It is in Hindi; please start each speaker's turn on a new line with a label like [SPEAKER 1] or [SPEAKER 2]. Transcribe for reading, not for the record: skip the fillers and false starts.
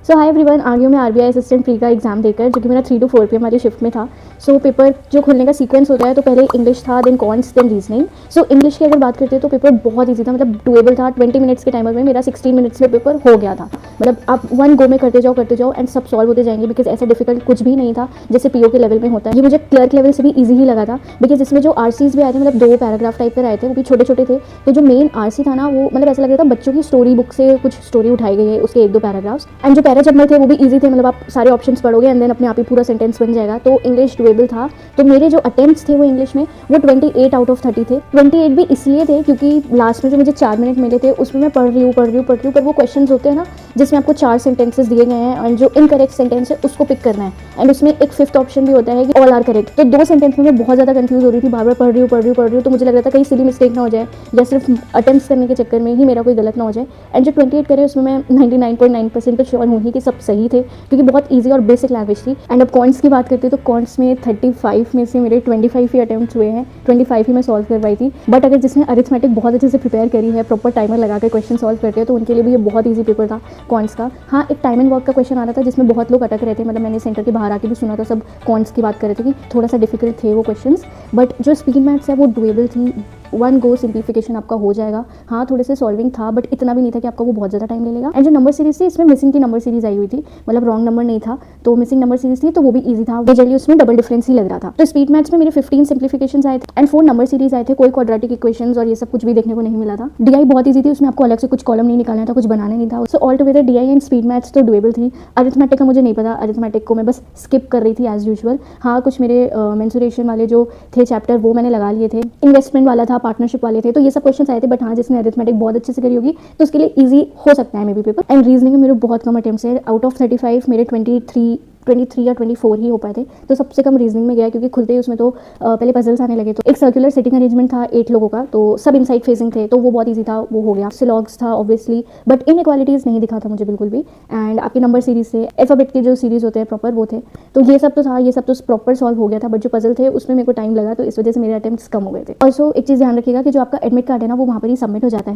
[SPEAKER 1] सो हाय एवरीवन, आ गई हूँ मैं आरबीआई असिस्टेंट प्री का एग्जाम देकर, जो कि मेरा 3 to 4 PM वाली शिफ्ट में था। सो पेपर जो खुलने का सीक्वेंस होता है, तो पहले इंग्लिश था, then cons, then reasoning. So English की अगर बात करते हैं तो पेपर बहुत ईजी था, मतलब डुएबल था। 20 मिनट्स के टाइमर में मेरा 16 मिनट्स में पेपर हो गया था। मतलब आप वन गो में करते जाओ एंड सब सॉल्व होते जाएंगे, बिकॉज ऐसा डिफिकल्ट कुछ भी नहीं था जैसे पीओ के लेवल में होता है। ये मुझे क्लर्क लेवल से भी ईजी ही लगा था, बिकॉज इसमें जो आरसीज भी आए थे, मतलब 2 पैराग्राफ टाइप पर आए थे, वो भी छोटे छोटे थे। तो जो मेन आरसी था ना, वो मतलब ऐसा लग रहा था बच्चों की स्टोरी बुक से कुछ स्टोरी उठाई गई है, उसके 1-2 पैराग्राफ्स। एंड जो पैरा जमर थे वो भी ईजी थे, मतलब आप सारे ऑप्शंस पढ़ोगे एंड देन अपने आप ही पूरा सेंटेंस बन जाएगा। तो इंग्लिश डुएबल था। तो मेरे जो अटेम्प्ट्स थे वो इंग्लिश में वो 28 आउट ऑफ 30 थे। 28 भी इसलिए थे क्योंकि लास्ट में जो मुझे 4 मिनट मिले थे उसमें मैं पढ़ रही हूँ, पर वो क्वेश्चन होते हैं ना जिसमें आपको 4 सेंटेंसेस दिए गए हैं एंड जो इनकरेक्ट सेंटेंस है उसको पिक करना है। एंड उसमें एक 5th ऑप्शन भी होता है कि ऑल आर करेक्ट। तो 2 सेंटेंस में मैं बहुत ज़्यादा कंफ्यूज हो रही थी, बार बार पढ़ रही हूँ। तो मुझे लग रहा था कहीं सिली मिस्टेक ना हो जाए, या सिर्फ अटेम्प्ट्स करने के चक्कर में ही मेरा कोई गलत ना हो जाए। एंड जो 28 करे उसमें मैं 99.9% तो श्योर हूँ ही कि सब सही थे, क्योंकि बहुत ईजी और बेसिक लैंग्वेज थी। एंड अब कॉन्ट्स की बात करते हैं तो कॉन्ट्स में 35 में से मेरे 25 ही अटेम्प्ट्स हुए हैं, 25 ही मैं सॉल्व करवाई थी। बट अगर जिसने अरिथमेटिक बहुत अच्छे से प्रिपेयर करी है, प्रॉपर टाइमर लगा कर क्वेश्चन सॉल्व करते हैं, तो उनके लिए भी ये बहुत ईजी पेपर था कॉन्ट्स का। हाँ, एक टाइम एंड वर्क का क्वेश्चन आ रहा था जिसमें बहुत लोग अटक रहे थे, मतलब मैंने सेंटर के बाहर आके भी सुना था, सब कॉन्ट्स की बात कर रहे थे कि थोड़ा सा डिफिकल्ट थे वो क्वेश्चन। बट जो स्पीड मैथ्स है वो डुएबल थी, वन गो सिंप्लीफिकेशन आपका हो जाएगा। हाँ, थोड़े से सॉल्विंग था, बट इतना भी नहीं था कि आपका वो बहुत ज़्यादा टाइम ले लेगा। एंड जो नंबर सीरीज थी, इसमें मिसिंग की नंबर सीरीज आई हुई थी, मतलब रॉन्ग नंबर नहीं था, तो मिसिंग नंबर सीरीज थी, तो वो भी ईजी था। मेजरली उसमें डबल डिफरेंस ही लग रहा था। तो स्पीड मैथ्स में मेरे 15 सिंप्लीफिकेशन आए थे एंड 4 नंबर सीरीज आए थे। कोई क्वाड्रेटिक इक्वेशंस और ये सब कुछ भी देखने को नहीं मिला था। डीआई बहुत ईजी थी, उसमें आपको अलग से कुछ कॉलम नहीं निकालना था, कुछ बनाना नहीं था। So all together DI and speed maths तो डुएबल थी। अरिथमेटिक का मुझे नहीं पता, अरिथमेटिक को मैं बस स्किप कर रही थी एज यूजुअल। हाँ, कुछ मेरे मेंसुरेशन वाले जो थे चैप्टर वो मैंने लगा लिए थे, इन्वेस्टमेंट वाला था, पार्टनरशिप वाले थे, तो ये सब क्वेश्चन आए थे। बट हाँ, जिसने अरिथमेटिक बहुत अच्छे से करी होगी तो उसके लिए ईजी हो सकता है may be paper. And reasoning में मेरे बहुत कम अटेम्प्ट्स है, आउट ऑफ 35 मेरे 23 या 24 ही हो पाए थे। तो सबसे कम रीजनिंग में गया, क्योंकि खुलते ही उसमें तो पहले पजल्स आने लगे। तो एक सर्कुलर सेटिंग अरेंजमेंट था 8 लोगों का, तो सब इनसाइड फेसिंग थे, तो वो बहुत ईजी था, वो हो गया। सिलॉग्स था ऑब्वियसली, बट इनइक्वालिटीज़ नहीं दिखा था मुझे बिल्कुल भी। एंड आपकी नंबर सीरीज से अल्फाबेट के जो सीरीज होते हैं प्रॉपर वो थे, तो ये सब तो था, ये सब तो प्रॉपर सॉल्व हो गया था। बट जो पजल थे उसमें मेरे को टाइम लगा, तो इस वजह से मेरे अटेम्प्ट्स कम हो गए थे। ऑल्सो एक चीज़ ध्यान रखिएगा कि जो आपका एडमिट कार्ड है ना, वो वहाँ पर ही सबमिट हो जाता है।